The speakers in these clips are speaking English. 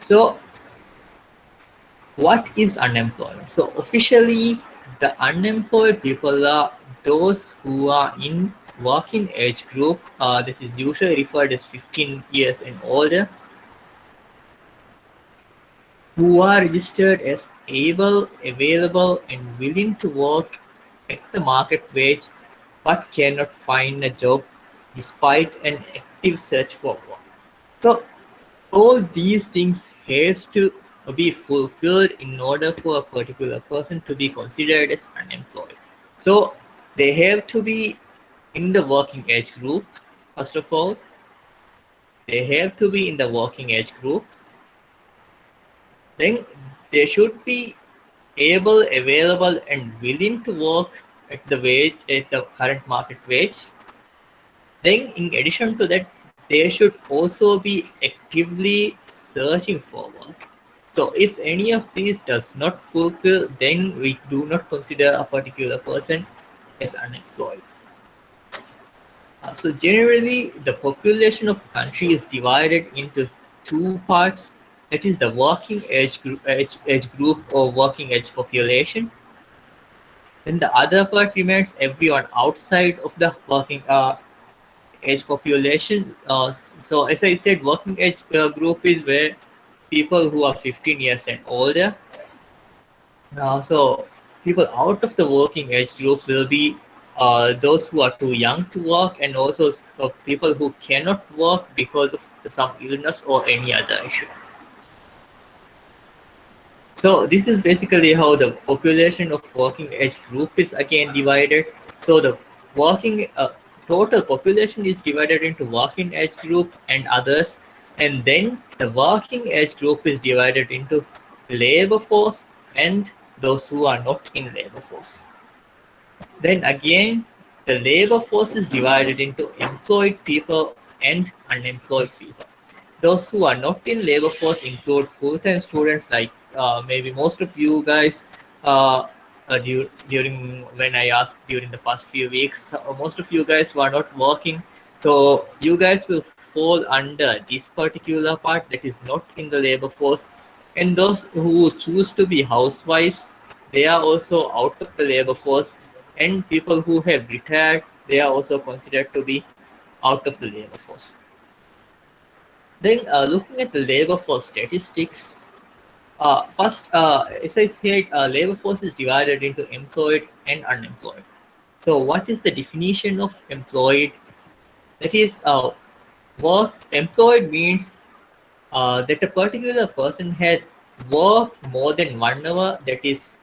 So what is unemployment? So officially, the unemployed people are those who are in working age group, that is usually referred as 15 years and older, who are registered as able, available, and willing to work at the market wage but cannot find a job despite an active search for work. So all these things has to be fulfilled in order for a particular person to be considered as unemployed. So they have to be in the working age group. First of all, they have to be in the working age group. Then they should be able, available, and willing to work at the current market wage. Then, in addition to that, they should also be actively searching for work. So, if any of these does not fulfill, then we do not consider a particular person as unemployed. So, generally, the population of country is divided into two parts. That is the working age group or working age population. Then the other part remains everyone outside of the working age population. So as I said, working age group is where people who are 15 years and older. So people out of the working age group will be those who are too young to work, and also people who cannot work because of some illness or any other issue. So this is basically how the population of working age group is again divided. So the working total population is divided into working age group and others, and then the working age group is divided into labor force and those who are not in labor force. Then again, the labor force is divided into employed people and unemployed people. Those who are not in labor force include full-time students, like maybe most of you guys during when I asked during the first few weeks, most of you guys were not working. So you guys will fall under this particular part that is not in the labor force. And those who choose to be housewives, they are also out of the labor force. And people who have retired, they are also considered to be out of the labor force. Then looking at the labor force statistics, first, as I said, labor force is divided into employed and unemployed. So what is the definition of employed? That is, work employed means that a particular person had worked more than 1 hour, that is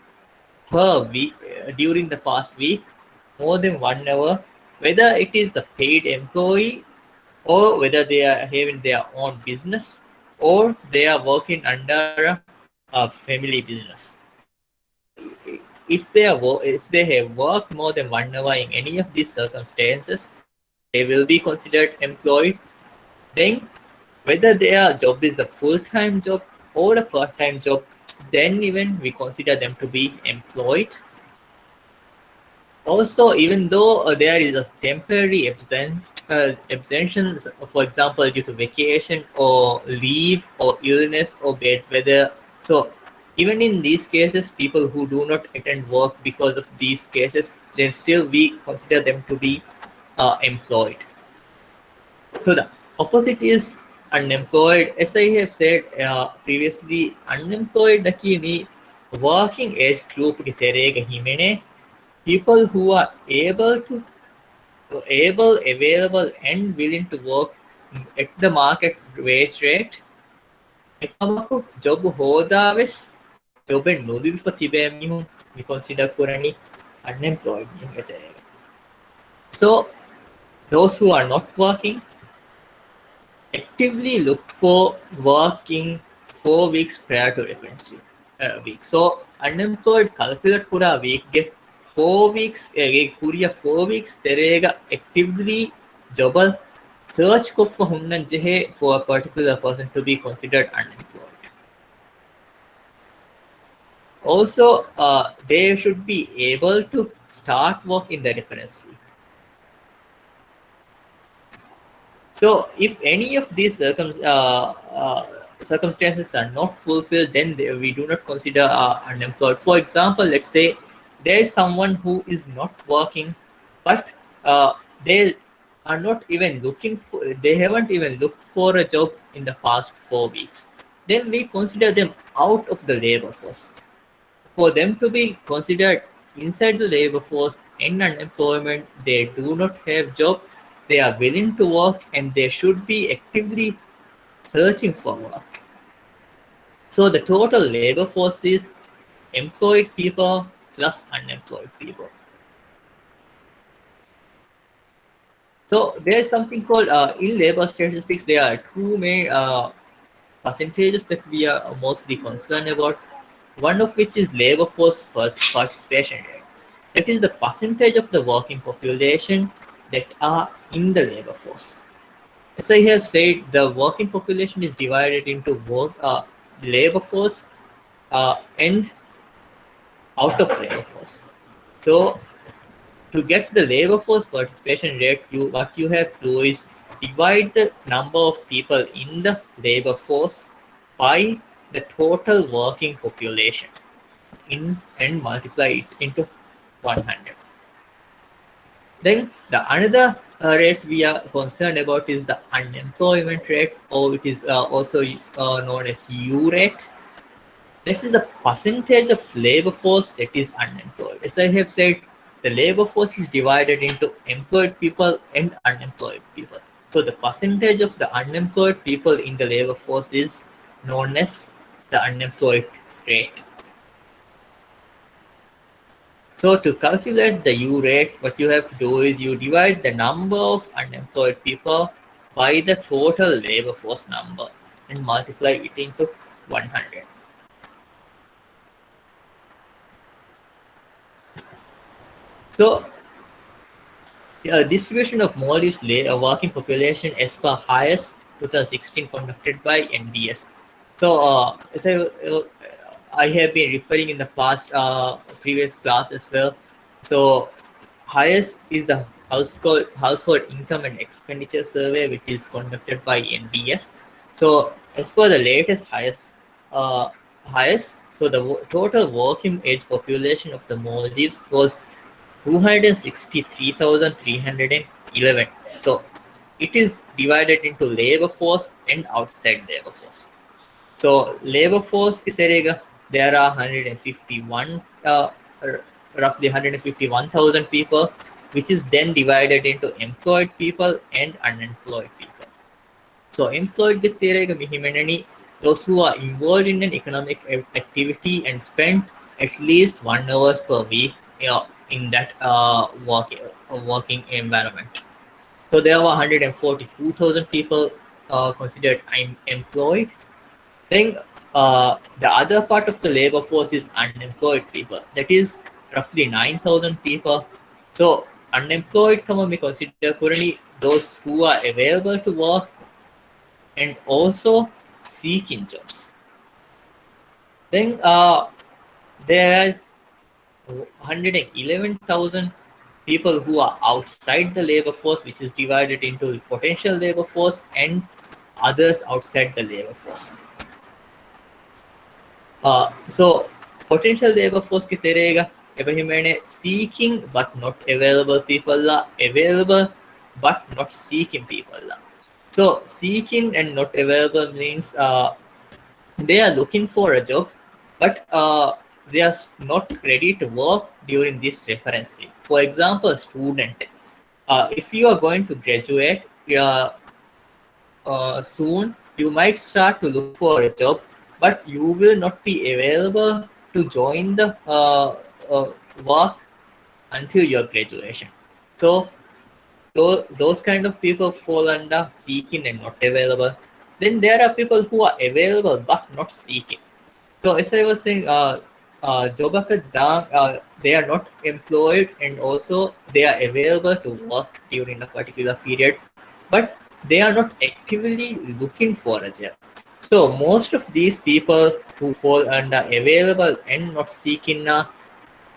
per week, during the past week, more than 1 hour, whether it is a paid employee or whether they are having their own business or they are working under a family business. So if they have worked more than 1 hour in any of these circumstances, they will be considered employed. Then whether their job is a full-time job or a part-time job, then even we consider them to be employed. Also, even though there is a temporary abstention, for example, due to vacation or leave or illness or bad weather, so even in these cases, people who do not attend work because of these cases, then still we consider them to be employed. So the opposite is unemployed. As I have said previously, unemployed nakini working age group ke terega himene people who are able, available, and willing to work at the market wage rate. එකමකු job හෝදාවෙස් ජොබෙන් නොදිවිව තිබෑ මිහුන් we consider කරණි unemployed මිහුන්. So those who are not working actively look for working 4 weeks prior to reference week. So unemployed calculate pura week get 4 weeks kuria 4 weeks terega actively job search ko for hunnan jehe for a particular person to be considered unemployed. Also, they should be able to start work in the reference week. So if any of these circumstances are not fulfilled, then we do not consider unemployed. For example, let's say there is someone who is not working, but they are not even looking for, they haven't even looked for a job in the past 4 weeks. Then we consider them out of the labor force. For them to be considered inside the labor force and unemployment, they do not have job, they are willing to work, and they should be actively searching for work. So the total labor force is employed people plus unemployed people. So there is something called in labor statistics. There are two main percentages that we are mostly concerned about. One of which is labor force participation rate. That is the percentage of the working population that are in the labor force. As I have said, the working population is divided into labor force and out of labor force. So to get the labor force participation rate, what you have to do is divide the number of people in the labor force by the total working population and multiply it into 100. Then the another rate we are concerned about is the unemployment rate, or it is also known as U rate. This is the percentage of labor force that is unemployed. As I have said, the labor force is divided into employed people and unemployed people. So the percentage of the unemployed people in the labor force is known as the unemployed rate. So to calculate the U rate, what you have to do is you divide the number of unemployed people by the total labor force number and multiply it into 100. So distribution of Maldives working population as per highest 2016 conducted by NBS. So as I have been referring in the past previous class as well. So highest is the household income and expenditure survey, which is conducted by NBS. So as per the latest highest, so the total working age population of the Maldives was 263,311. So it is divided into labor force and outside labor force. So labor force there are 151 roughly 151,000 people, which is then divided into employed people and unemployed people. So employed those who are involved in an economic activity and spend at least 1 hour per week in that working environment. So there were 142,000 people considered employed. Then the other part of the labor force is unemployed people. That is roughly 9,000 people. So unemployed we consider currently those who are available to work and also seeking jobs. Then there is 111,000 people who are outside the labor force, which is divided into potential labor force and others outside the labor force. So potential labor force seeking but not available people available but not seeking people So seeking and not available means they are looking for a job, but they are not ready to work during this reference week. For example, student, if you are going to graduate soon, you might start to look for a job, but you will not be available to join the work until your graduation. So those kind of people fall under seeking and not available. Then there are people who are available but not seeking. So as I was saying, they are not employed and also they are available to work during a particular period, but they are not actively looking for a job. So most of these people who fall under available and not seeking are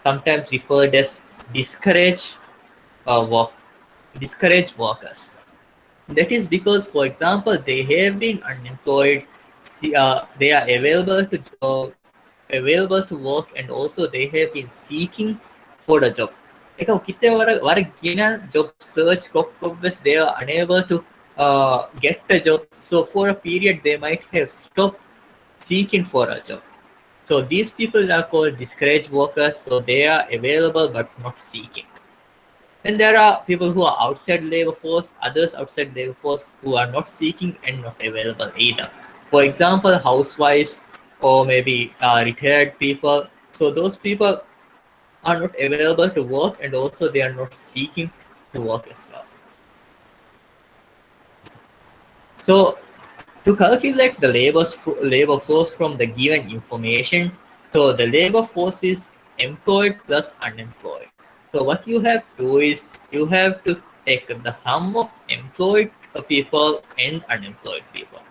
sometimes referred as discouraged workers. That is because, for example, they have been unemployed they are available to work, and also they have been seeking for a job. Eka kita war gina job search koppes, they are unable to get a job. So for a period they might have stopped seeking for a job. So these people are called discouraged workers. So they are available but not seeking. Then there are people who are outside labor force, others outside labor force who are not seeking and not available either. For example, housewives or maybe retired people. So those people are not available to work, and also they are not seeking to work as well. So to calculate the labor force from the given information, so the labor force is employed plus unemployed. So what you have to do is you have to take the sum of employed people and unemployed people.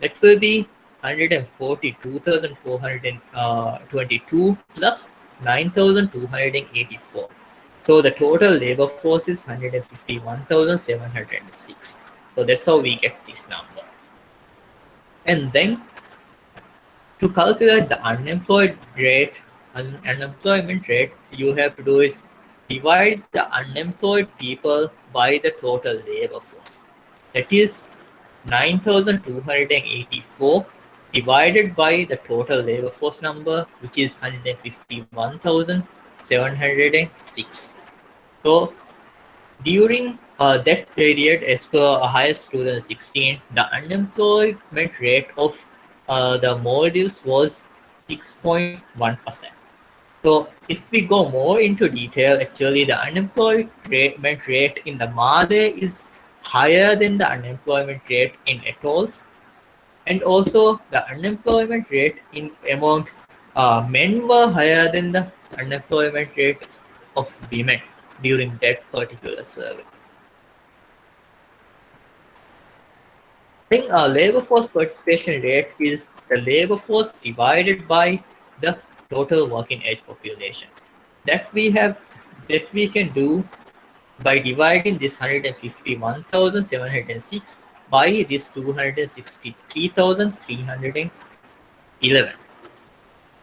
That will be 142,422 plus 9,284. So the total labor force is 151,706. So that's how we get this number. And then to calculate the unemployment rate, you have to do is divide the unemployed people by the total labor force. That is 9,284 divided by the total labor force number, which is 151,706. So during that period, as per highest 2016, the unemployment rate of the Maldives was 6.1%. So if we go more into detail, actually the unemployment rate in the Malay is higher than the unemployment rate in atolls, and also the unemployment rate in among men were higher than the unemployment rate of women during that particular survey. I think labor force participation rate is the labor force divided by the total working age population. That we can do by dividing this 151,706 by this 263,311.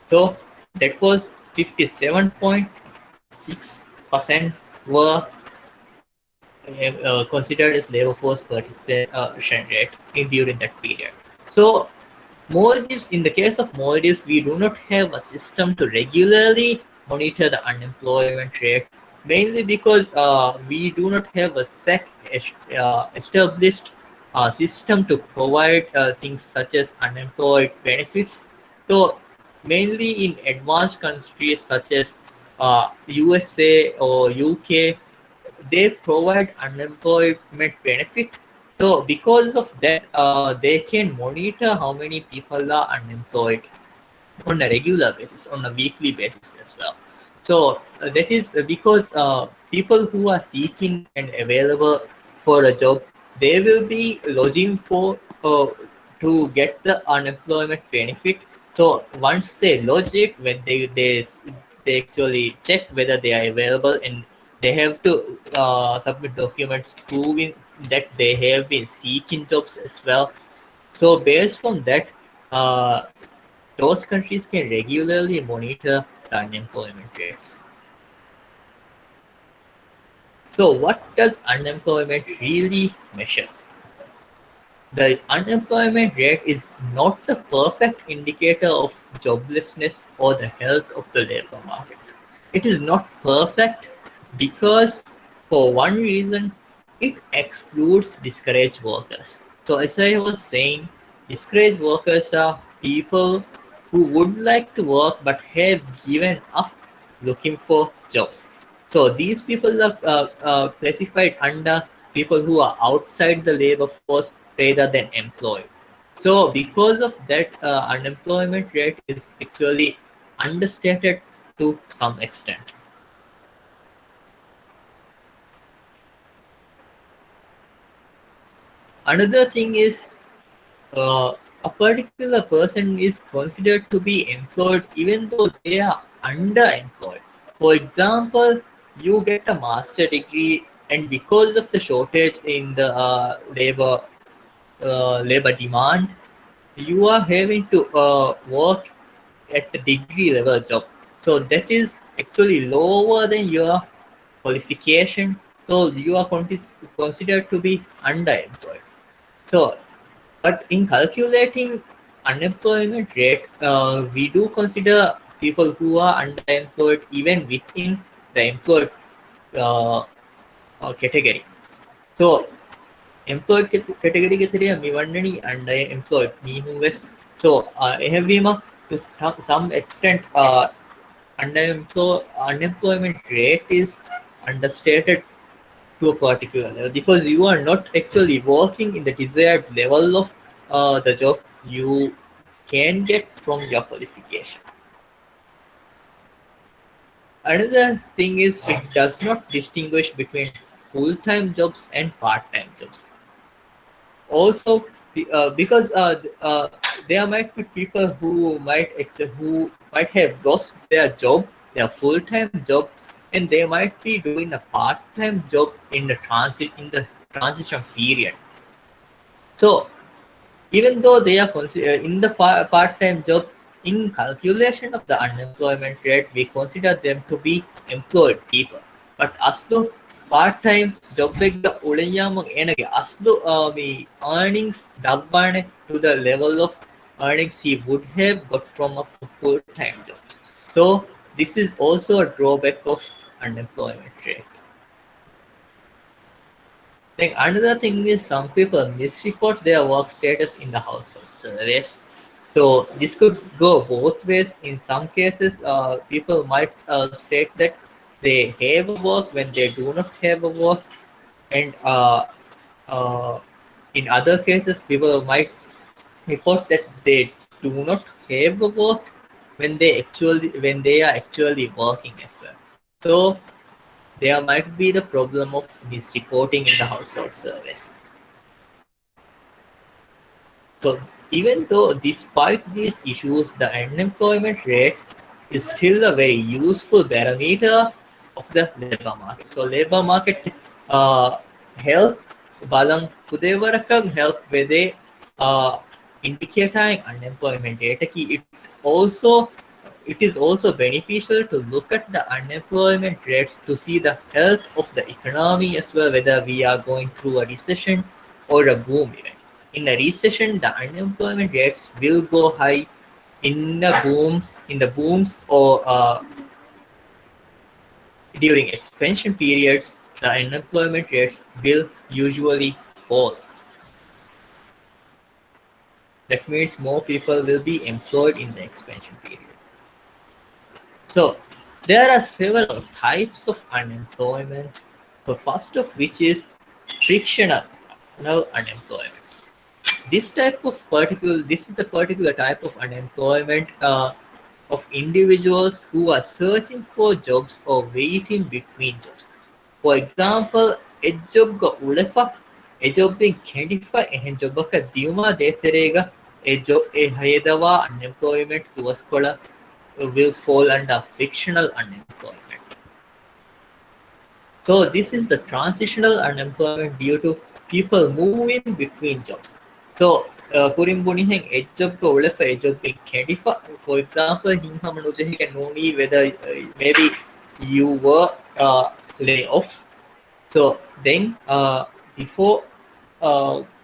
So that was 57.6% were considered as labor force participation rate during that period. So Maldives, in the case of Maldives, we do not have a system to regularly monitor the unemployment rate, mainly because we do not have a established system to provide things such as unemployed benefits. So mainly in advanced countries such as USA or UK, they provide unemployment benefit. So because of that, they can monitor how many people are unemployed on a regular basis, on a weekly basis as well. So that is because people who are seeking and available for a job, they will be lodging for to get the unemployment benefit. So once they lodge it, when they actually check whether they are available, and they have to submit documents proving that they have been seeking jobs as well. So based on that, uh, those countries can regularly monitor the unemployment rates. So what does unemployment really measure? The unemployment rate is not the perfect indicator of joblessness or the health of the labor market. It is not perfect because, for one reason, it excludes discouraged workers. So, as I was saying, discouraged workers are people who would like to work but have given up looking for jobs. So these people are classified under people who are outside the labor force rather than employed. So because of that, unemployment rate is actually understated to some extent. Another thing is a particular person is considered to be employed even though they are underemployed. For example, you get a master degree, and because of the shortage in the labor demand, you are having to work at the degree level job. So that is actually lower than your qualification. So you are considered to be underemployed. So, but in calculating unemployment rate, we do consider people who are underemployed even within the employed uh, category. So employed category ගෙතරිය මෙවන්නනි underemployed meaning was so එහෙවීම to some extent unemployment rate is understated to a particular level because you are not actually working in the desired level of the job you can get from your qualification. Another thing is it does not distinguish between full-time jobs and part-time jobs. Also, because there might be people who might have lost their job, their full-time job, and they might be doing a part-time job in the transition period. So even though they are in the part-time job, in calculation of the unemployment rate, we consider them to be employed people. But aslo part-time job එක උලයාම එනගේ aslo the earnings dabbane to the level of earnings he would have got from a full-time job. So this is also a drawback of unemployment rate. Then another thing is some people misreport their work status in the household surveys. So this could go both ways. In some cases, people might state that they have a work when they do not have a work, and uh, in other cases, people might report that they do not have a work when they are actually working as well. So there might be the problem of misreporting in the household surveys. So even though despite these issues, the unemployment rate is still a very useful barometer of the labor market. So labor market help balang kudevarakang help wede indicating unemployment data key. Also it is also beneficial to look at the unemployment rates to see the health of the economy as well, whether we are going through a recession or a boom event. In a recession, the unemployment rates will go high. In the booms or during expansion periods, the unemployment rates will usually fall. That means more people will be employed in the expansion period. So there are several types of unemployment. The first of which is frictional unemployment. This is the particular type of unemployment of individuals who are searching for jobs or waiting between jobs. For example, a job ga ulefa, a job in candifa, a job ka diuma deterega, a job a hayedawa unemployment to a scholar will fall under frictional unemployment. So this is the transitional unemployment due to people moving between jobs. So Kurimbunihen edge job to ole for edge job big candy for example, Hinhamanuja can only whether maybe you were lay off. So then before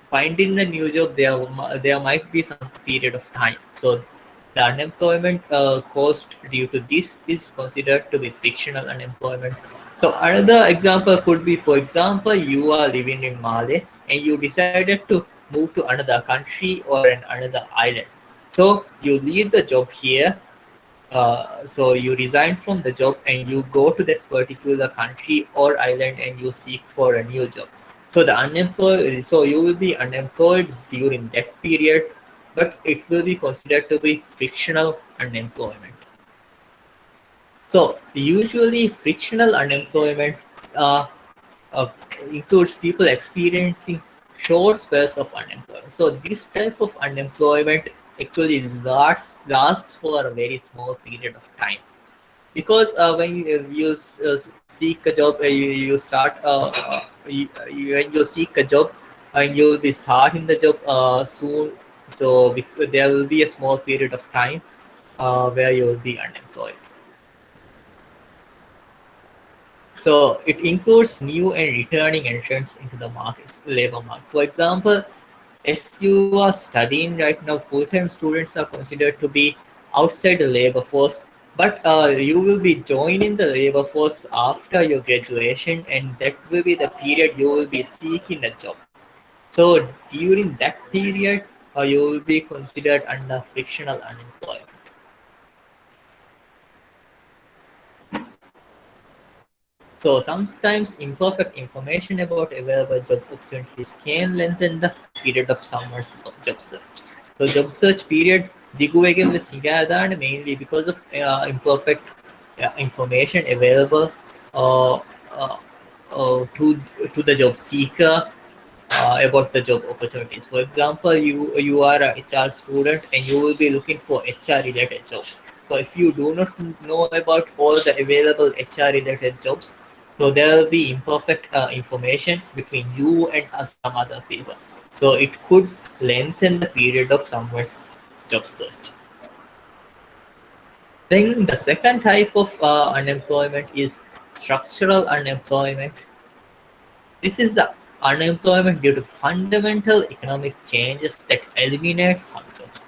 finding a new job, there might be some period of time. So the unemployment cost due to this is considered to be frictional unemployment. So another example could be, for example, you are living in Mali and you decided to move to another country or another island. So you leave the job here. So you resign from the job and you go to that particular country or island and you seek for a new job. So so you will be unemployed during that period, but it will be considered to be frictional unemployment. So usually frictional unemployment uh, includes people experiencing short spells of unemployment. So this type of unemployment actually lasts for a very small period of time. Because when you seek a job, you start when you seek a job and you will be starting the job soon So there will be a small period of time where you will be unemployed. So it includes new and returning entrants into the markets, labor market. For example, as you are studying right now, full-time students are considered to be outside the labor force, but you will be joining the labor force after your graduation, and that will be the period you will be seeking a job. So during that period, you will be considered under frictional unemployment. So sometimes imperfect information about available job opportunities can lengthen the period of someone's job search. So job search period දිගුවේගෙන් සිගාදාන mainly because of imperfect information available uh, uh, to the job seeker about the job opportunities. For example, you are a HR student and you will be looking for HR related jobs. So if you do not know about all the available HR related jobs, so there will be imperfect information between you and some other people. So it could lengthen the period of someone's job search. Then the second type of unemployment is structural unemployment. This is the unemployment due to fundamental economic changes that eliminate some jobs.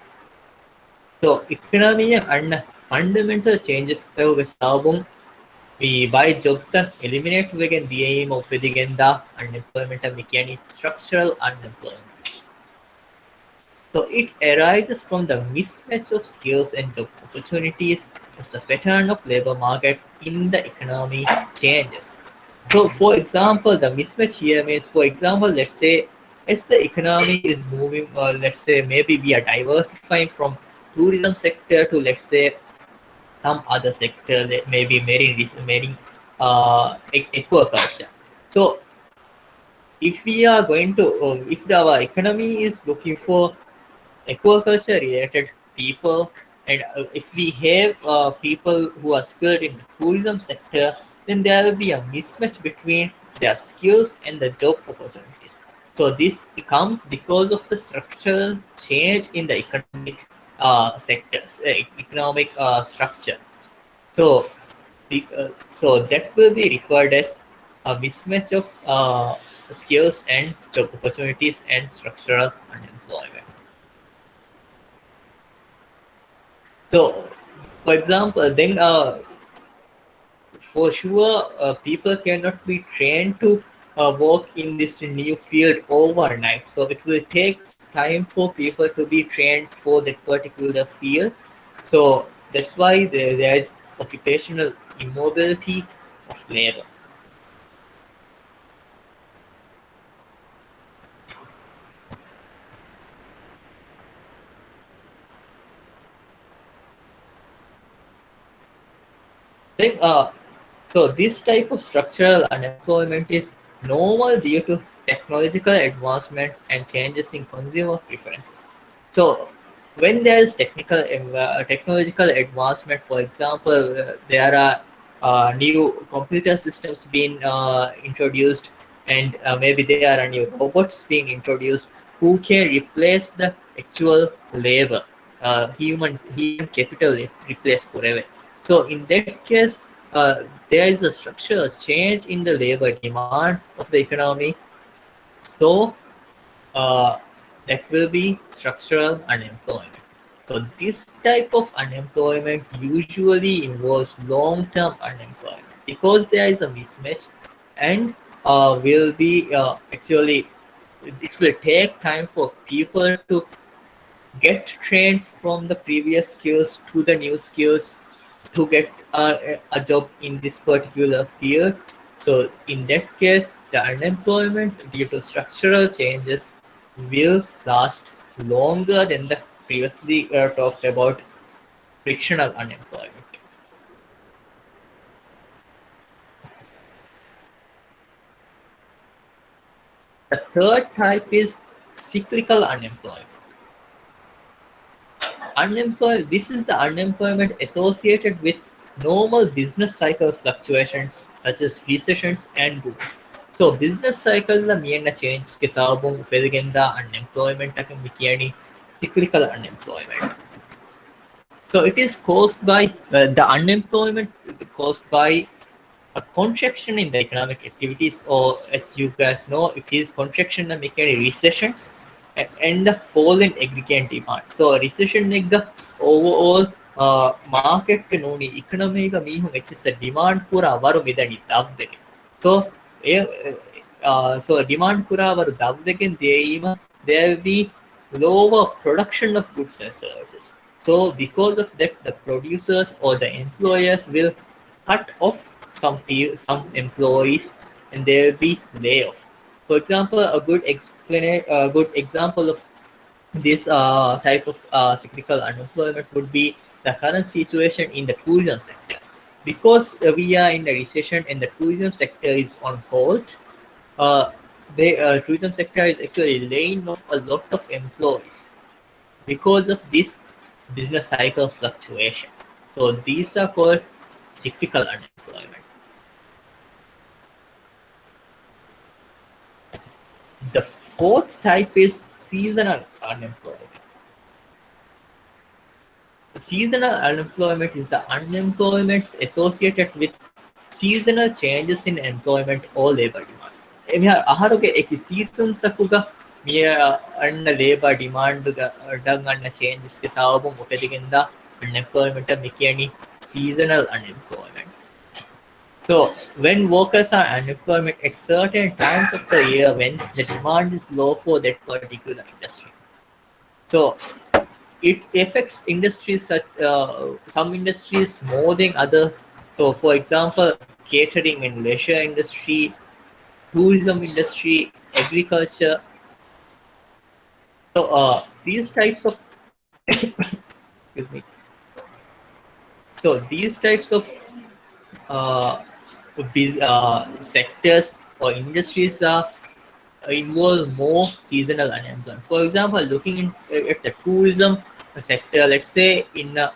So economy and fundamental changes we buy jobs and eliminate again the aim of the unemployment and mechanic structural unemployment. So it arises from the mismatch of skills and job opportunities as the pattern of labor market in the economy changes. So, for example, the mismatch here means, for example, let's say as the economy is moving, let's say maybe we are diversifying from tourism sector to let's say some other sector, maybe marine aquaculture. So, if we are going to, if our economy is looking for aquaculture related people, and if we have people who are skilled in the tourism sector, then there will be a mismatch between their skills and the job opportunities. So this comes because of the structural change in the economic sectors, economic structure. So so that will be referred as a mismatch of skills and job opportunities and structural unemployment. So, for example, then for sure, people cannot be trained to work in this new field overnight. So it will take time for people to be trained for that particular field. So that's why there is occupational immobility of labor. Then, so this type of structural unemployment is normal due to technological advancement and changes in consumer preferences. So when there is technological advancement, for example, there are new computer systems being introduced, and maybe there are new robots being introduced who can replace the actual labor, human capital replace forever. So in that case, there is a structural change in the labor demand of the economy. So uh, that will be structural unemployment. So this type of unemployment usually involves long-term unemployment because there is a mismatch, and will be actually it will take time for people to get trained from the previous skills to the new skills to get a job in this particular field. So in that case, the unemployment due to structural changes will last longer than the previously talked about frictional unemployment. The third type is cyclical unemployment. This is the unemployment associated with normal business cycle fluctuations such as recessions and booms. So business cycle la miena change ke sabung felgenda unemployment එක මිකියනි cyclical unemployment. So it is caused by the unemployment caused by a contraction in the economic activities, or as you guys know, it is contraction in the recessions and the fall in aggregate demand. So recession is the overall market noni economy ga mihun echisa demand pura avaru midani davdege. So so demand pura avaru davdegen deima there will be lower production of goods and services. So because of that, the producers or the employers will cut off some employees, and there will be layoff. For example, a good example of this type of cyclical unemployment would be the current situation in the tourism sector. Because we are in a recession and the tourism sector is on hold, uh, the tourism sector is actually laying off a lot of employees because of this business cycle fluctuation. So these are called cyclical unemployment. The fourth type is seasonal unemployment. Seasonal unemployment is the unemployment associated with seasonal changes in employment or labor demand. එහා අහරුගේ එක season තකුග මිය අන්න labor demand done අන්න changes के සාවබු මොකදගෙන්ද unemployment මිකයනි seasonal unemployment. So when workers are unemployment at certain times of the year when the demand is low for that particular industry. So it affects industries such some industries more than others. So for example, catering and leisure industry, tourism industry, agriculture. So these types of excuse me. So these types of uh, sectors or industries are involve more seasonal unemployment. For example, looking at the tourism sector, let's say in a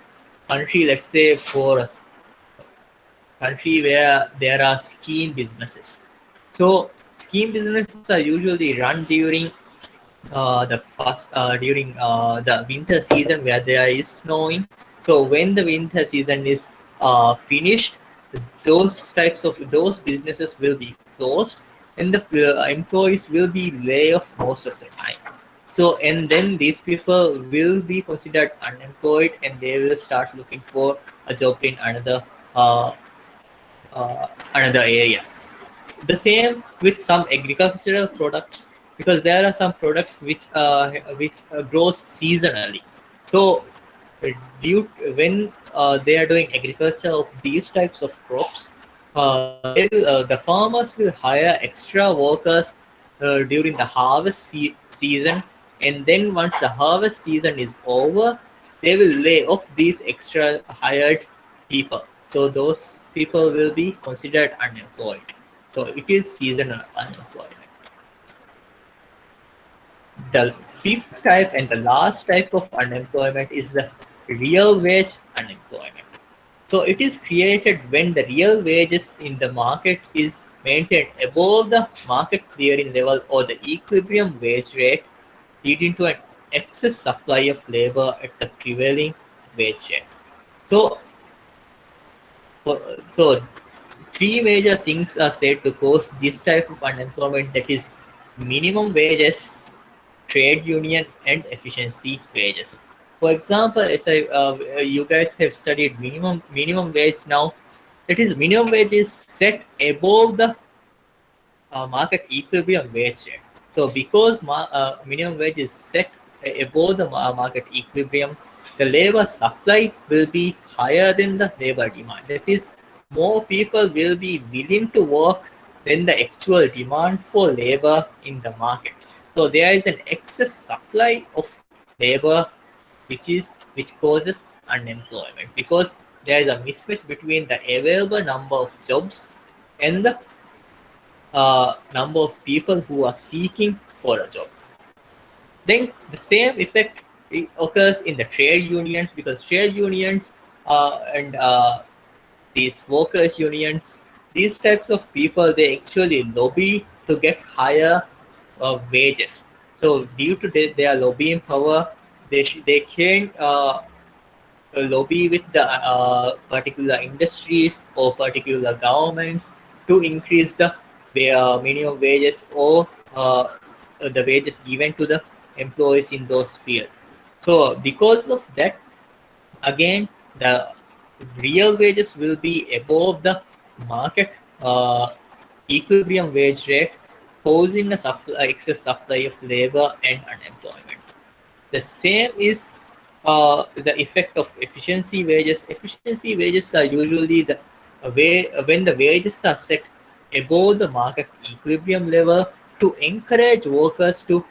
country, let's say for a country where there are skiing businesses. So skiing businesses are usually run during the winter season where there is snowing. So when the winter season is finished, those businesses will be closed, and the employees will be laid off most of the time. So and then these people will be considered unemployed, and they will start looking for a job in uh, another area. The same with some agricultural products, because there are some products which grows seasonally. So due when they are doing agriculture of these types of crops, the farmers will hire extra workers during the season, and then once the harvest season is over, they will lay off these extra hired people. So those people will be considered unemployed. So it is seasonal unemployment. The fifth type and the last type of unemployment is the real wage unemployment. So it is created when the real wages in the market is maintained above the market clearing level or the equilibrium wage rate, leading to an excess supply of labor at the prevailing wage rate. So, so three major things are said to cause this type of unemployment, that is minimum wages, trade union, and efficiency wages. For example, as you guys have studied minimum wage now, that is minimum wage is set above the market equilibrium wage rate. So because minimum wage is set above the market equilibrium, the labor supply will be higher than the labor demand. That is, more people will be willing to work than the actual demand for labor in the market. So there is an excess supply of labor which causes unemployment, because there is a mismatch between the available number of jobs and the number of people who are seeking for a job. Then the same effect occurs in the trade unions, because trade unions and these workers unions, these types of people, they actually lobby to get higher wages. So due to their lobbying power, they can lobby with the particular industries or particular governments to increase the minimum wages or the wages given to the employees in those fields. So because of that, again, the real wages will be above the market equilibrium wage rate, causing a excess supply of labor and unemployment. The same is the effect of efficiency wages. Efficiency wages are usually the way when the wages are set above the market equilibrium level to encourage workers to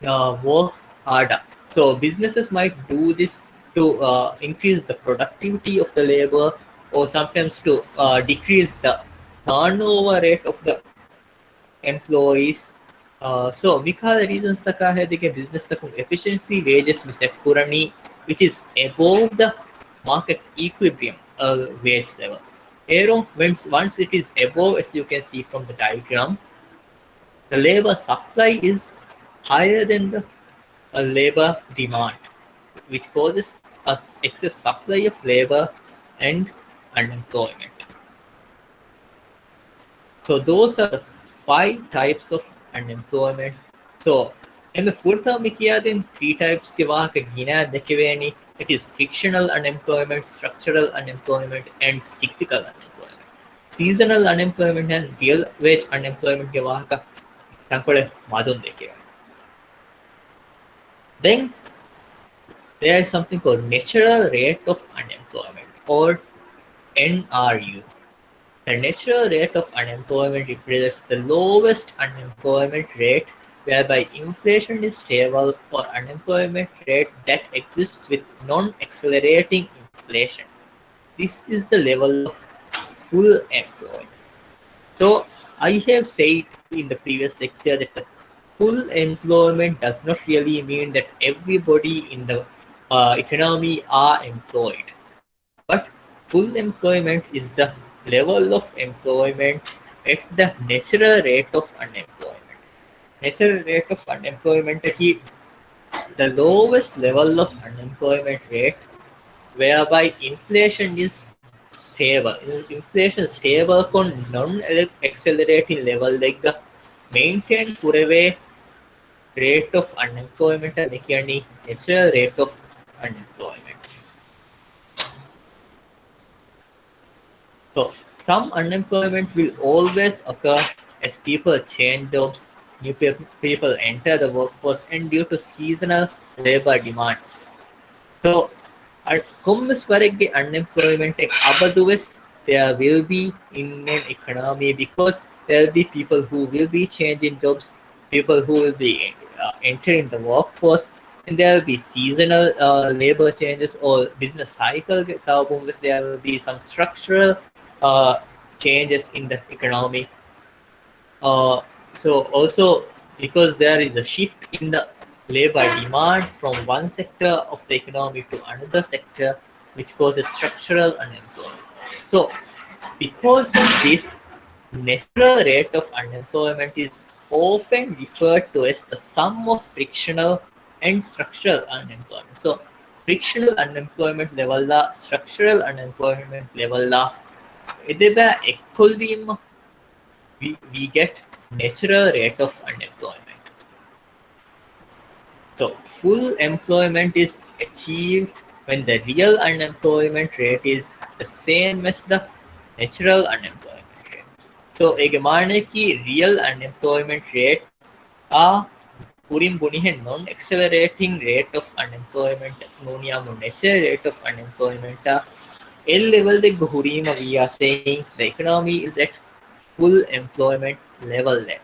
work harder. So businesses might do this to increase the productivity of the labor, or sometimes to decrease the turnover rate of the employees. So mikada reasons taka hai deke business takun efficiency wages we set kurani, which is above the market equilibrium wage level. Aero, once it is above, as you can see from the diagram, the labor supply is higher than the labor demand, which causes us excess supply of labor and unemployment. So those are the 5 types of unemployment. So in the full term then 3 types ke wahaka gina dekeveni. It is frictional unemployment, structural unemployment, and cyclical unemployment. Seasonal unemployment and real wage unemployment ke wahaka tankole madon dekeveni. Then there is something called natural rate of unemployment, or NRU. The natural rate of unemployment represents the lowest unemployment rate whereby inflation is stable, or unemployment rate that exists with non-accelerating inflation. This is the level of full employment. So I have said in the previous lecture that the full employment does not really mean that everybody in the economy are employed. But full employment is the level of employment at the natural rate of unemployment. Natural rate of unemployment is the lowest level of unemployment rate whereby inflation is stable. Inflation is stable on non-accelerating level like the maintained Kureve rate of unemployment and natural rate of unemployment. So some unemployment will always occur as people change jobs, new people enter the workforce, and due to seasonal labor demands. So කොම්මස් වරෙක්ගේ unemployment එක අබදුවෙස් there will be in an economy, because there will be people who will be changing jobs, people who will be entering the workforce, and there will be seasonal labor changes or business cycle. There will be some structural changes in the economy. So also because there is a shift in the labor demand from one sector of the economy to another sector, which causes structural unemployment. So because of this, natural rate of unemployment is often referred to as the sum of frictional and structural unemployment. So frictional unemployment level la structural unemployment level la edeba ekkoldima we get natural rate of unemployment. So full employment is achieved when the real unemployment rate is the same as the natural unemployment rate. So की real unemployment rate are purim bunihe non-accelerating rate of unemployment nunia natural rate of unemployment L level the hurima we are saying the economy is at full employment level there.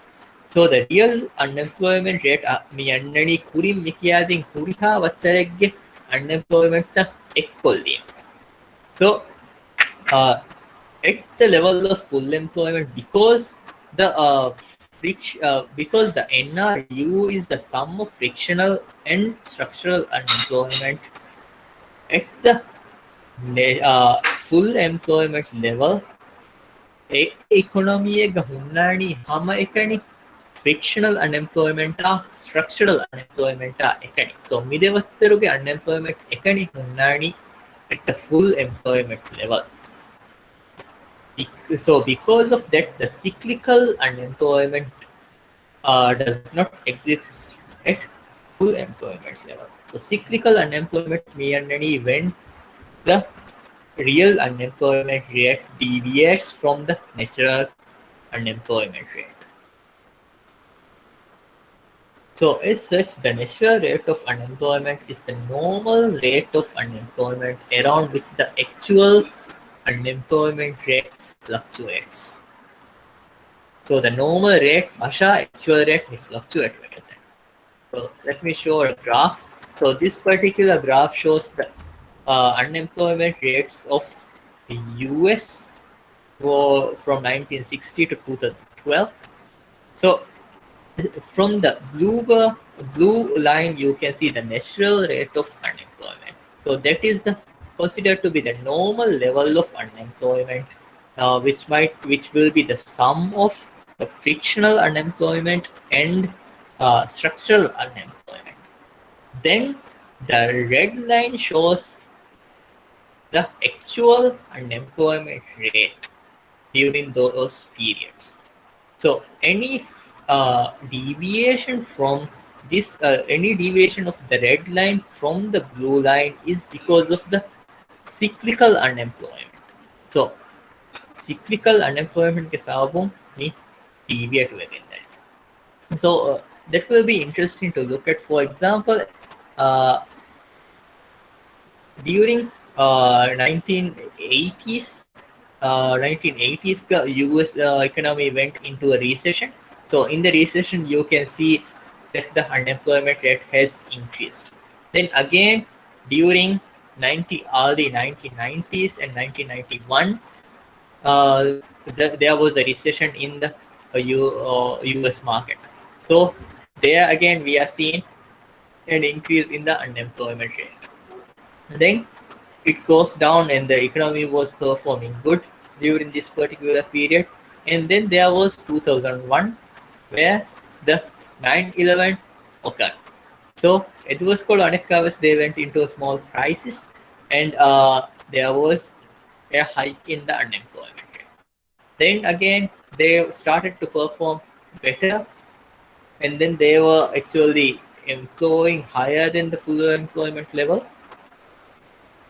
So the real unemployment rate mi annani kurim mikiyadin kuriha wattarege unemployment ta ekkolli. So at the level of full employment, because the because the NRU is the sum of frictional and structural unemployment, at the full employment level, economy එක හුන්නානි හැම එකනි frictional unemployment structural unemployment එකනි. So මිදවත්තරගේ unemployment එකනි උන්නානි at the full employment level. So because of that, the cyclical unemployment does not exist at full employment level. So cyclical unemployment means when the real unemployment rate deviates from the natural unemployment rate. So as such, the natural rate of unemployment is the normal rate of unemployment around which the actual unemployment rate fluctuates. So the normal rate, actual rate will fluctuate. So let me show a graph. So this particular graph shows the unemployment rates of the US from 1960 to 2012. So from the blue line, you can see the natural rate of unemployment. So that is considered to be the normal level of unemployment, which will be the sum of the frictional unemployment and structural unemployment. Then the red line shows the actual unemployment rate during those periods. So any deviation from this, any deviation of the red line from the blue line is because of the cyclical unemployment. So cyclical unemployment ke sabon ni deviate within that. So that will be interesting to look at. For example, during 1980s, 1980s, the US economy went into a recession. So in the recession, you can see that the unemployment rate has increased. Then again, during early 1990s and 1991, there was a recession in the US market. So there again, we are seeing an increase in the unemployment rate. Then it goes down and the economy was performing good during this particular period. And then there was 2001 where the 9/11 occurred. So it was called Anekawas. They went into a small crisis, and there was a hike in the unemployment rate. Then again, they started to perform better, and then they were actually employing higher than the full employment level.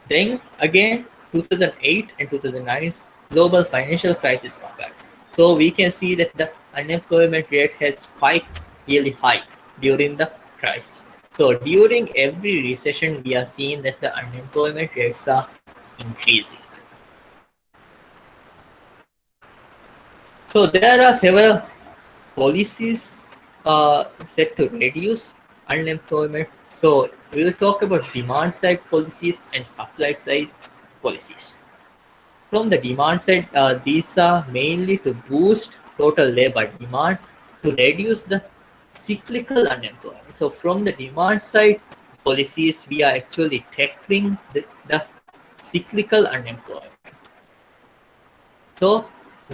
Then again, 2008 and 2009 global financial crisis occurred. So we can see that the unemployment rate has spiked really high during the crisis. So during every recession, we are seeing that the unemployment rates are increasing. So there are several policies set to reduce unemployment. So we will talk about demand side policies and supply side policies. From the demand side, these are mainly to boost total labor demand to reduce the cyclical unemployment. So from the demand side policies, we are actually tackling the cyclical unemployment. So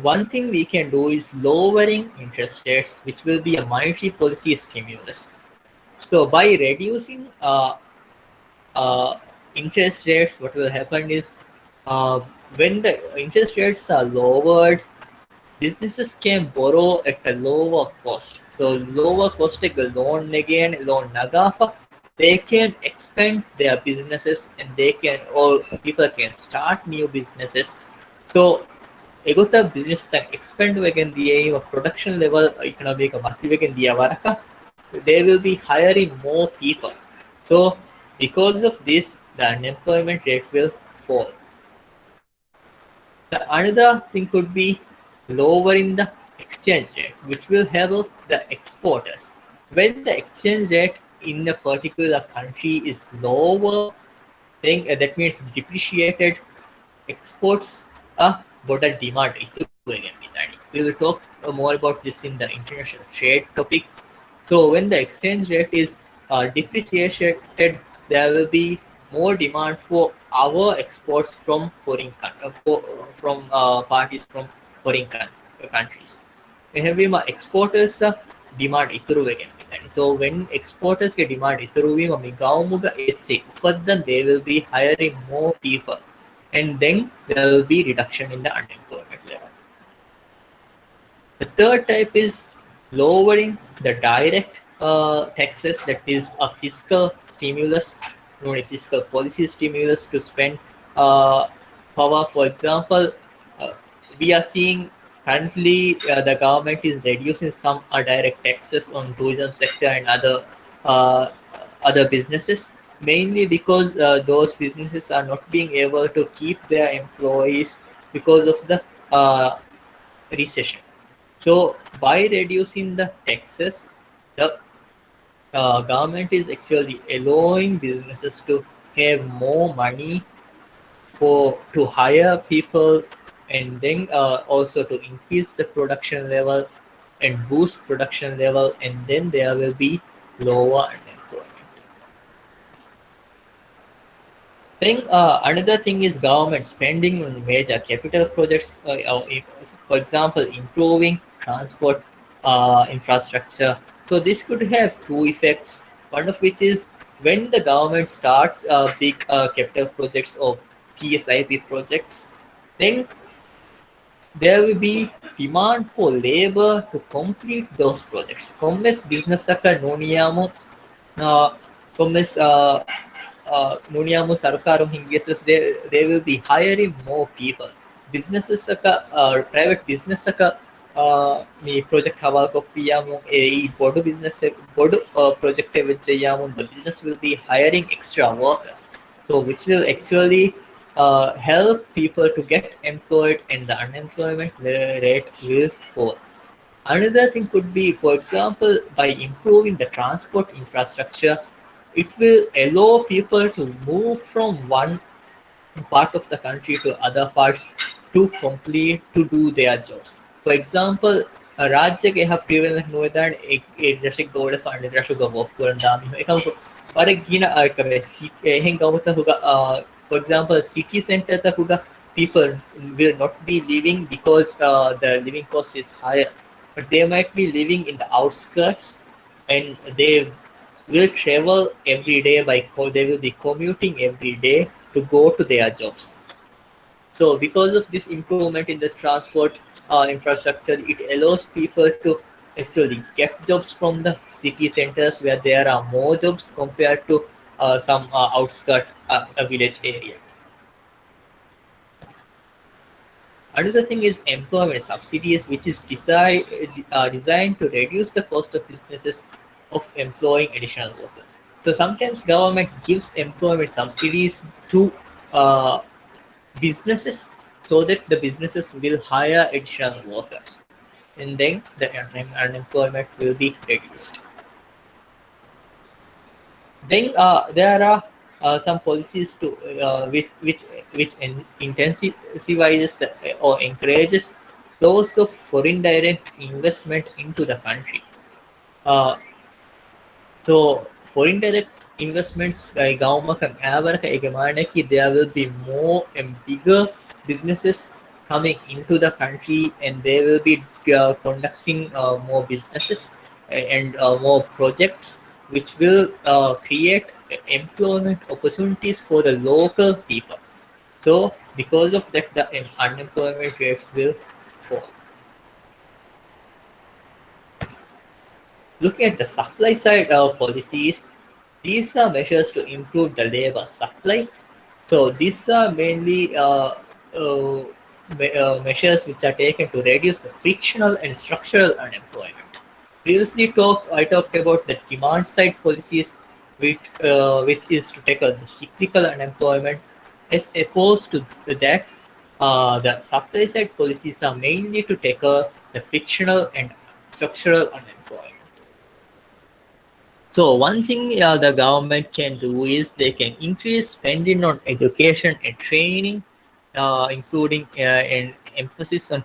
one thing we can do is lowering interest rates, which will be a monetary policy stimulus. So by reducing interest rates, what will happen is when the interest rates are lowered, businesses can borrow at a lower cost. So lower cost loan again, loan nagafa, they can expand their businesses and they can, or people can start new businesses. So egota business that expand again the production level economic again the varaka, they will be hiring more people. So because of this, the unemployment rate will fall. The another thing could be lowering the exchange rate, which will help the exporters. When the exchange rate in a particular country is lower, then that means depreciated exports are better demand. We will talk more about this in the international trade topic. So when the exchange rate is depreciated, there will be more demand for our exports from foreign parties from foreign countries. We have exporters demand ituruwe again. So when exporters get demand ituruwe mami gawmuga etsi then they will be hiring more people, and then there will be reduction in the unemployment level. The third type is lowering the direct taxes, that is a fiscal stimulus, known as fiscal policy stimulus to spend uh, power. For example, uh, we are seeing currently the government is reducing some direct taxes on tourism sector and uh, other businesses, mainly because those businesses are not being able to keep their employees because of the recession. So by reducing the taxes, the government is actually allowing businesses to have more money for to hire people, and then also to increase the production level and boost production level, and then there will be lower unemployment. Then another thing is government spending on major capital projects, for example, improving transport infrastructure. So this could have two effects. One of which is when the government starts big capital projects or PSIP projects, then there will be demand for labor to complete those projects. Commerce business saka noniyamu commerce Nuniamu Sarkarum Hingises, they will be hiring more people. Businesses saka private business saka me project hawal kofiyamu e bodu business bodu project evichayamu, the business will be hiring extra workers. So which will actually help people to get employed, and the unemployment rate will fall. Another thing could be, for example, by improving the transport infrastructure, it will allow people to move from one part of the country to other parts to do their jobs. For example, राज्य have prevalent nuedan ek rashik gowda fund rashu go work kuran dami ekam pare gina kame hen gawta huga, for example city center ta huga people will not be living because the living cost is higher, but they might be living in the outskirts, and they will travel every day they will be commuting every day to go to their jobs. So because of this improvement in the transport infrastructure, it allows people to actually get jobs from the city centers where there are more jobs compared to some outskirt village area. Another thing is employment subsidies, which is designed to reduce the cost of businesses of employing additional workers. So sometimes government gives employment subsidies to uh, businesses so that the businesses will hire additional workers, and then the unemployment will be reduced. Then there are some policies to which intensifies or encourages flows of foreign direct investment into the country. Uh, so foreign direct investments there will be more and bigger businesses coming into the country, and they will be conducting more businesses and more projects, which will create employment opportunities for the local people. So because of that, the unemployment rates will fall. Looking at the supply side of policies, these are measures to improve the labor supply. So these are mainly measures which are taken to reduce the frictional and structural unemployment. Previously, I talked about the demand side policies, which is to tackle the cyclical unemployment. As opposed to that, the supply side policies are mainly to tackle the frictional and structural unemployment. So one thing the government can do is they can increase spending on education and training, including an emphasis on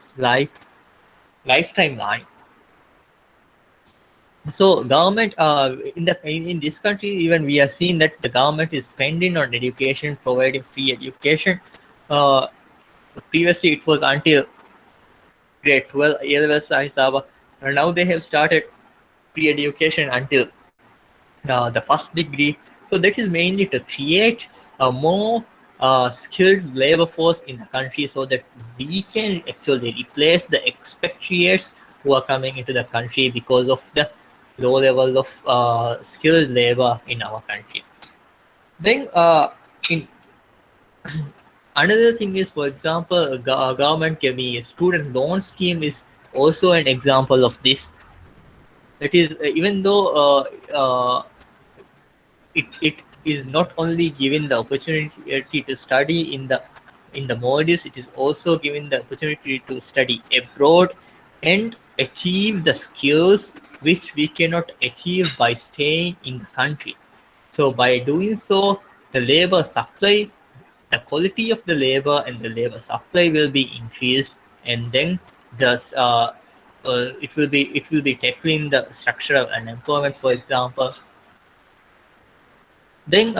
lifetime learning. So government in this country, even we are seeing that the government is spending on education, providing free education. Uh, Previously, it was until grade 12 A level size, now they have started pre-education until the first degree. So that is mainly to create a more skilled labor force in the country so that we can actually replace the expatriates who are coming into the country because of the low level of skilled labor in our country. Then in another thing is, for example, government giving a student loan scheme is also an example of this. That is, even though it is not only given the opportunity to study in the Maldives, it is also given the opportunity to study abroad and achieve the skills which we cannot achieve by staying in the country. So by doing so, the labor supply, the quality of the labor and the labor supply will be increased, and then thus it will be tackling the structural unemployment, for example. Then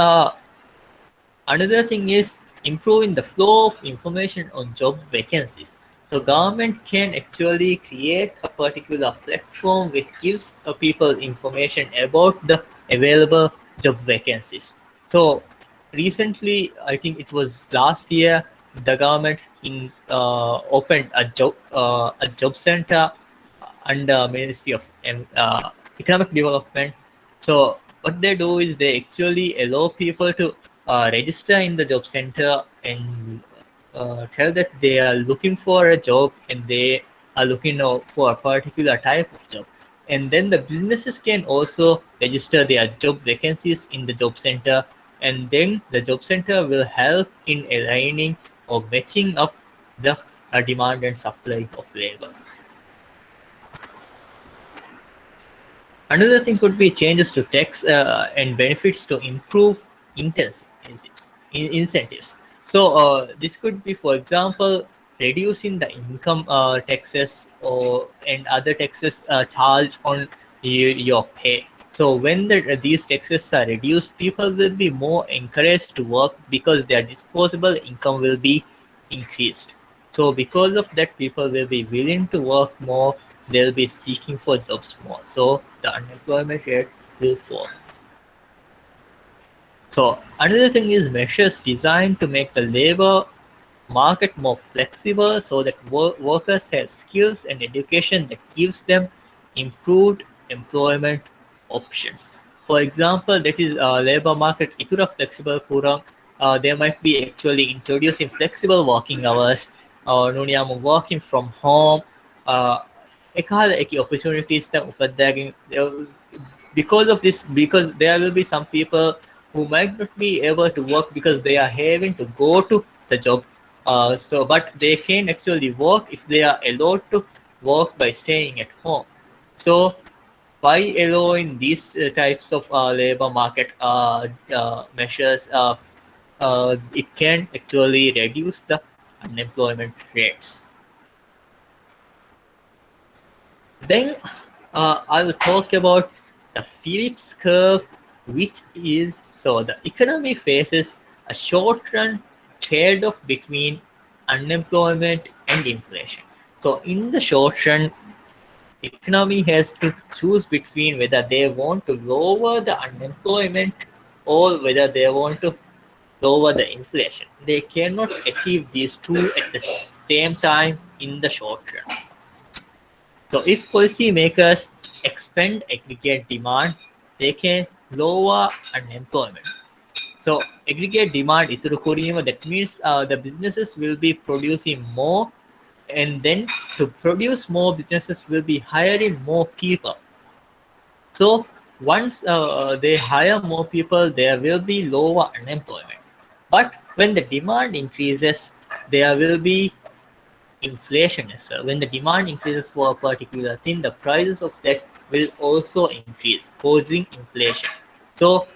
another thing is improving the flow of information on job vacancies. So government can actually create a particular platform which gives people information about the available job vacancies. So recently, I think it was last year, the government opened a job center under Ministry of Economic Development. So what they do is they actually allow people to register in the job center and tell that they are looking for a job and they are looking for a particular type of job. And then the businesses can also register their job vacancies in the job center, and then the job center will help in aligning or matching up the demand and supply of labor. Another thing could be changes to tax and benefits to improve incentives. So this could be, for example, reducing the income taxes or and other taxes charged on your pay. So when these taxes are reduced, people will be more encouraged to work because their disposable income will be increased. So because of that, people will be willing to work more, they'll be seeking for jobs more. So the unemployment rate will fall. So another thing is measures designed to make the labor market more flexible so that workers have skills and education that gives them improved employment options. For example, that is labor market itura flexible kurang. They might be actually introducing flexible working hours or working from home. එකහල එක opportunities that because of this, because there will be some people who might not be able to work because they are having to go to the job. But they can actually work if they are allowed to work by staying at home. So by allowing these types of labor market measures, it can actually reduce the unemployment rates. Then I will talk about the Phillips curve, which is so the economy faces a short-run trade-off between unemployment and inflation. So in the short run, economy has to choose between whether they want to lower the unemployment or whether they want to lower the inflation. They cannot achieve these two at the same time in the short run. So if policymakers expand aggregate demand, they can lower unemployment. So aggregate demand ituru kurima, that means the businesses will be producing more, and then to produce more, businesses will be hiring more people. So once they hire more people, there will be lower unemployment. But when the demand increases, there will be inflation as well. When the demand increases for a particular thing, the prices of that will also increase, causing inflation. So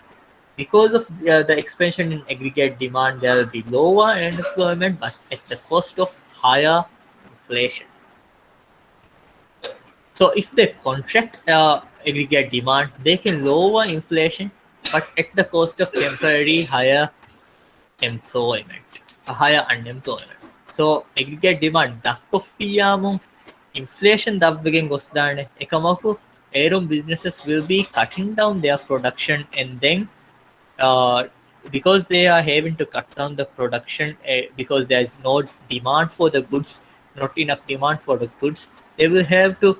because of the expansion in aggregate demand, there will be lower unemployment, but at the cost of higher inflation. So if they contract aggregate demand, they can lower inflation, but at the cost of temporary higher employment, a higher unemployment. So aggregate demand dakkofiyamu inflation dabbegen gosdane ekamaku aeron businesses will be cutting down their production, and then uh, because they are having to cut down the production because there is no demand for the goods, not enough demand for the goods, they will have to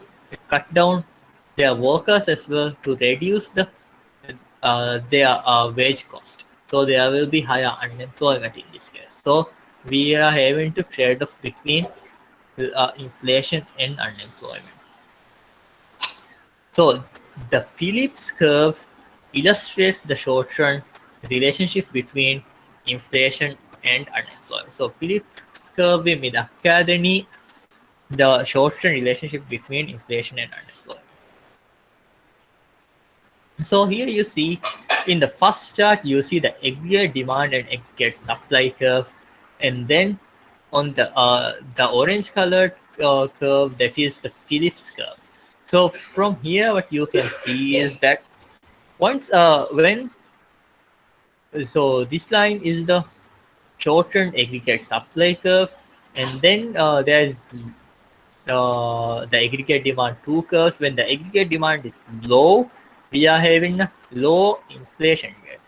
cut down their workers as well to reduce their wage cost. So there will be higher unemployment in this case. So we are having to trade off between inflation and unemployment. So the Phillips curve illustrates the short-run relationship between inflation and unemployment. So Phillips curve මේ දක්වා දෙනි the short-run relationship between inflation and unemployment. So here you see in the first chart you see the aggregate demand and aggregate supply curve, and then on the orange colored curve, that is the Phillips curve. So from here what you can see is that once when so this line is the short-run aggregate supply curve, and then there is the aggregate demand two curves. When the aggregate demand is low, we are having a low inflation rate,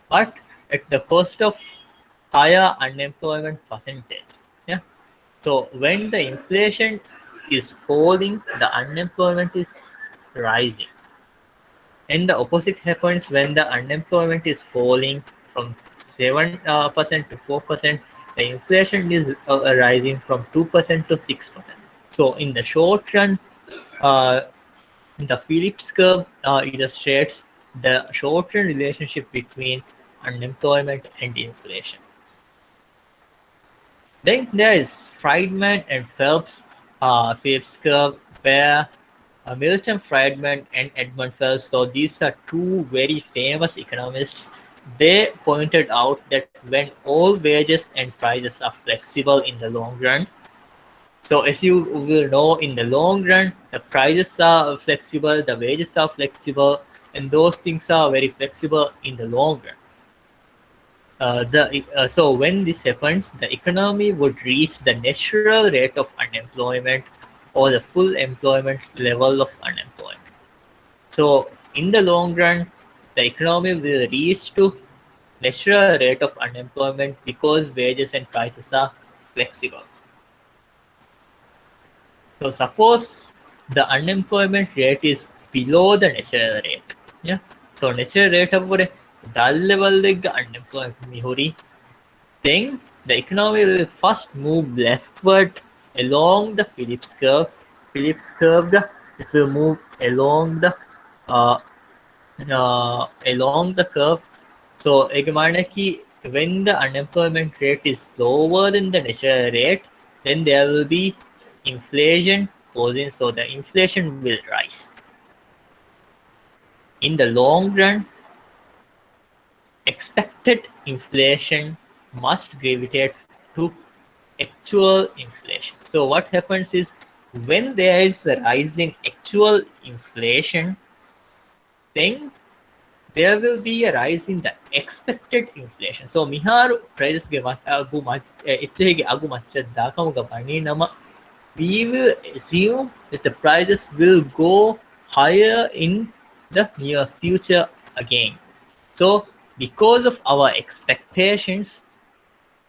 but at the cost of higher unemployment percentage. Yeah. So when the inflation is falling, the unemployment is rising. And the opposite happens when the unemployment is falling from 7% to 4%. The inflation is rising from 2% to 6%. So in the short run, uh, the Phillips curve illustrates the short-run relationship between unemployment and inflation. Then there is Friedman and Phelps Phillips curve, where Milton Friedman and Edmund Phelps, so these are two very famous economists. They pointed out that when all wages and prices are flexible in the long run, so as you will know, in the long run, the prices are flexible, the wages are flexible, and those things are very flexible in the long run. So when this happens, the economy would reach the natural rate of unemployment or the full employment level of unemployment. So in the long run, the economy will reach to natural rate of unemployment because wages and prices are flexible. So suppose the unemployment rate is below the natural rate. Yeah. So natural rate of dal level unemployment mihuri. Then the economy will first move leftward along the Phillips curve. Phillips curve, it will move along the curve. So when the unemployment rate is lower than the natural rate, then there will be inflation causing, so the inflation will rise. In the long run, expected inflation must gravitate to actual inflation. So what happens is when there is a rise in actual inflation, then there will be a rise in the expected inflation. So miharu prices ge agu echege agu machadda kamuga bani nama, we will assume that the prices will go higher in the near future again. So because of our expectations,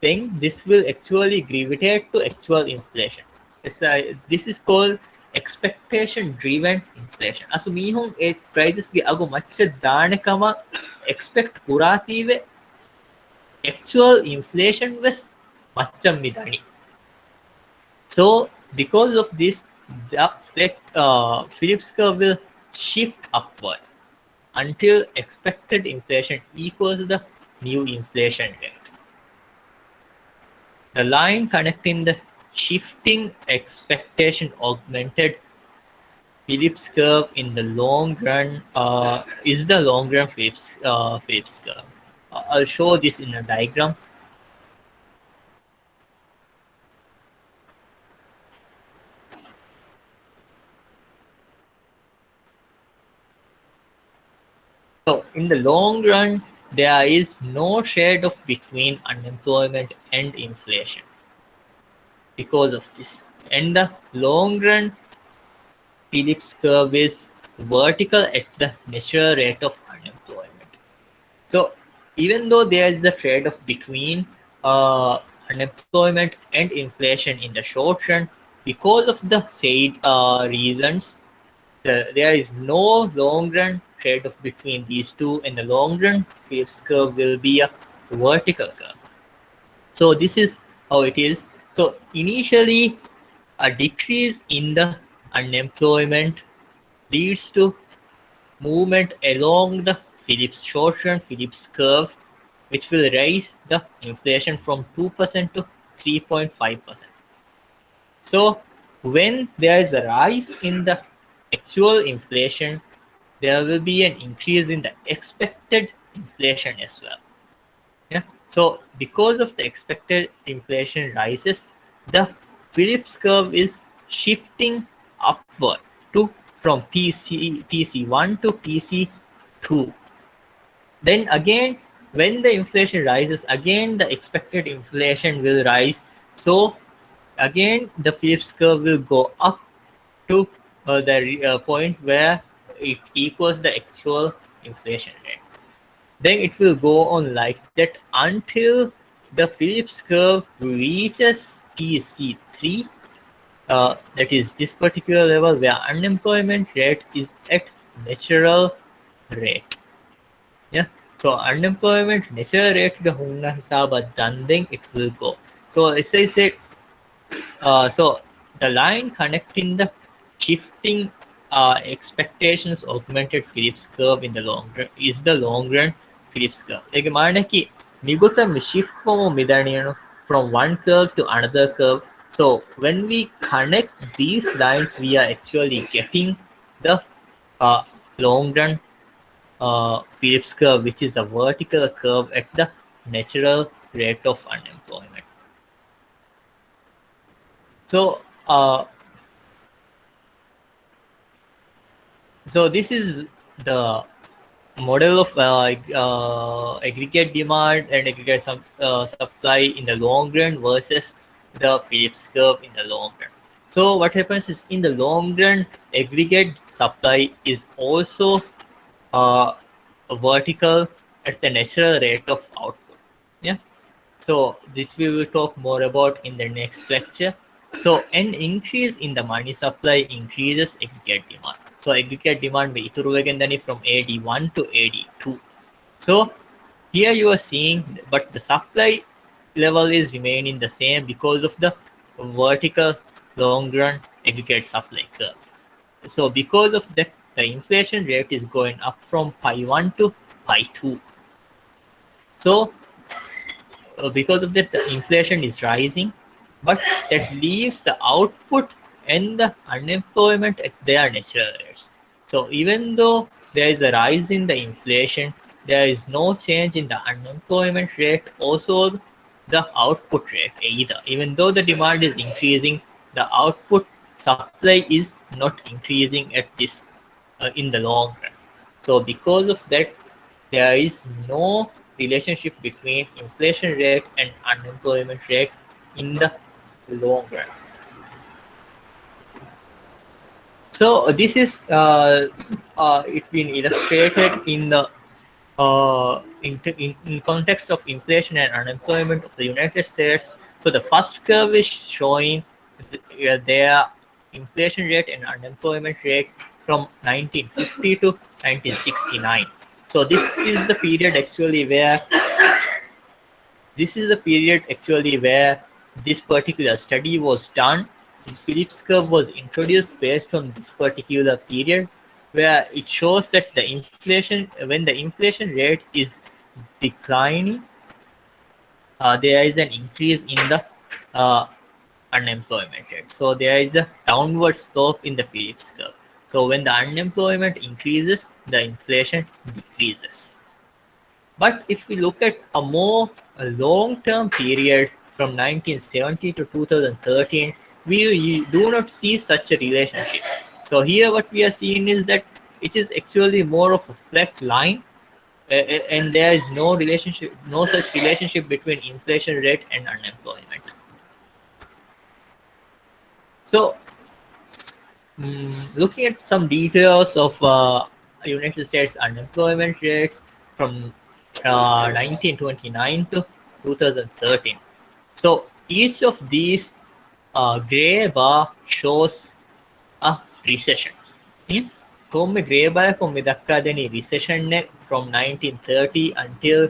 then this will actually gravitate to actual inflation. This is called expectation driven inflation. Asu mihun prices ge agu macha danekama expect kurative actual inflation was macam midani. So because of this, the Phillips curve will shift upward until expected inflation equals the new inflation rate. The line connecting the shifting expectation augmented Phillips curve in the long run is the long run Phillips curve. I'll show this in a diagram. So in the long run, there is no trade-off between unemployment and inflation because of this. And the long run Phillips curve is vertical at the natural rate of unemployment. So even though there is a trade-off between unemployment and inflation in the short run, because of the said reasons, there is no long-run trade-off between these two. In the long run, Phillips curve will be a vertical curve. So this is how it is. So initially, a decrease in the unemployment leads to movement along the Phillips short-run Phillips curve, which will raise the inflation from 2% to 3.5%. So when there is a rise in the actual inflation, there will be an increase in the expected inflation as well. Yeah. So because of the expected inflation rises, the Phillips curve is shifting upward to from TC1 to TC2. Then again, when the inflation rises, again the expected inflation will rise. So again, the Phillips curve will go up to the point where it equals the actual inflation rate. Then it will go on like that until the Phillips curve reaches TC3. That is this particular level where unemployment rate is at natural rate. Yeah. So unemployment natural rate the hunna hisaba then it will go. So as I said, so the line connecting the shifting expectations augmented Phillips curve in the long run is the long run Phillips curve. Like manaki migutam shift from one curve to another curve. So when we connect these lines, we are actually getting the uh, long run Phillips curve, which is a vertical curve at the natural rate of unemployment. So so this is the model of aggregate demand and aggregate supply in the long run versus the Phillips curve in the long run. So what happens is in the long run, aggregate supply is also uh, vertical at the natural rate of output. Yeah. So this we will talk more about in the next lecture. So an increase in the money supply increases aggregate demand. So aggregate demand may from AD1 to AD2. So here you are seeing, but the supply level is remaining the same because of the vertical long run aggregate supply curve. So because of that, the inflation rate is going up from pi 1 to pi 2. So because of that, the inflation is rising, but that leaves the output and the unemployment at their natural rates. So even though there is a rise in the inflation, there is no change in the unemployment rate, also the output rate either. Even though the demand is increasing, the output supply is not increasing at this in the long run. So because of that, there is no relationship between inflation rate and unemployment rate in the long run. So this is it been illustrated in the in context of inflation and unemployment of the United States. So the first curve is showing their inflation rate and unemployment rate from 1950 to 1969. So this is the period actually where this particular study was done. The Phillips curve was introduced based on this particular period, where it shows that the inflation, when the inflation rate is declining, there is an increase in the uh, unemployment rate. So there is a downward slope in the Phillips curve. So when the unemployment increases, the inflation decreases. But if we look at a long-term period from 1970 to 2013, we do not see such a relationship. So here what we are seeing is that it is actually more of a flat line, and there is no such relationship between inflation rate and unemployment. So looking at some details of United States unemployment rates from 1929 to 2013. So each of these gray bar shows a recession. කොහොම grey bar කොහොම දක්වා දෙන recession from 1930 until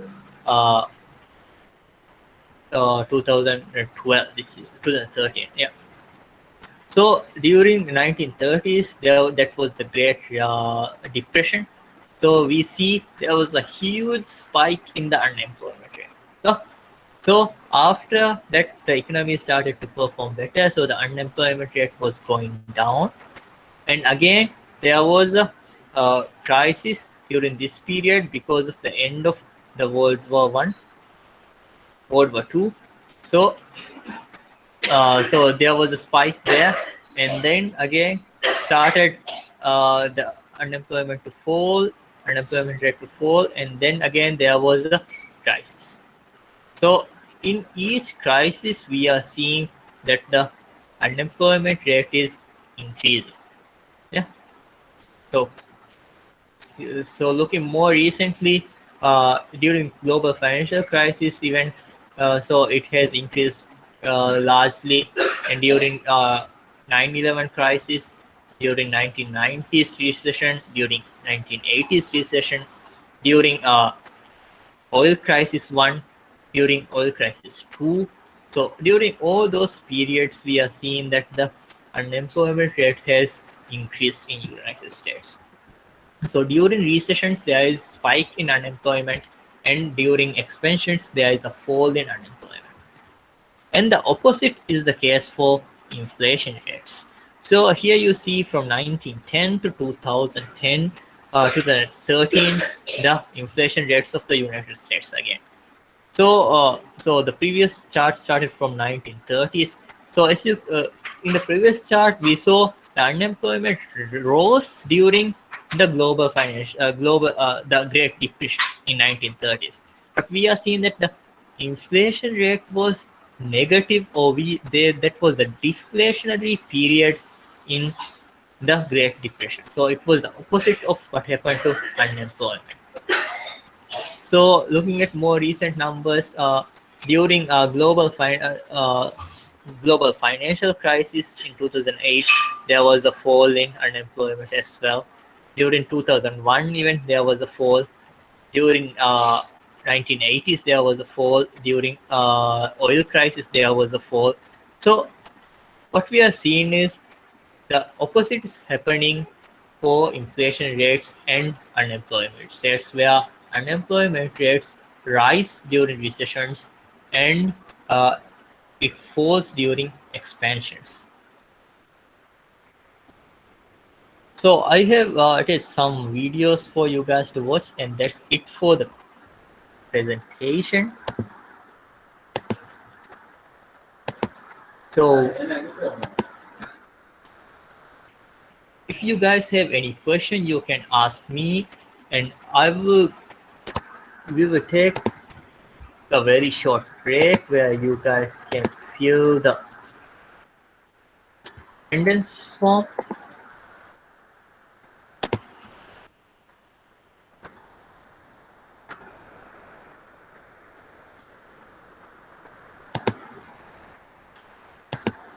2012. This is 2013. Yeah. So during the 1930s, that was the Great Depression. So we see there was a huge spike in the unemployment rate. So after that, the economy started to perform better. So the unemployment rate was going down. And again, there was a crisis during this period because of the end of the World War I, World War II. So there was a spike there, and then again started the unemployment to fall, unemployment rate to fall, and then again there was a crisis. So in each crisis, we are seeing that the unemployment rate is increasing. Yeah. So looking more recently, during global financial crisis event, so it has increased largely, and during 9/11 crisis, during 1990s recession, during 1980s recession, during oil crisis 1, during oil crisis 2. So during all those periods, we are seeing that the unemployment rate has increased in United States. So during recessions, there is spike in unemployment, and during expansions, there is a fall in unemployment. And the opposite is the case for inflation rates. So here you see from 1910 to 2010, 2013, the inflation rates of the United States again. So the previous chart started from 1930s. So as you in the previous chart, we saw the unemployment rose during the global the Great Depression in 1930s. But we are seeing that the inflation rate was negative, or that was a deflationary period in the Great Depression. So it was the opposite of what happened to unemployment. So looking at more recent numbers, during global financial crisis in 2008, there was a fall in unemployment as well. During 2001 even, there was a fall. During 1980s, there was a fall. During oil crisis, there was a fall. So what we are seeing is the opposite is happening for inflation rates and unemployment. That's where unemployment rates rise during recessions, and it falls during expansions. So I have some videos for you guys to watch, and that's it for the presentation. So if you guys have any question, you can ask me, and we will take a very short break where you guys can fill the attendance form.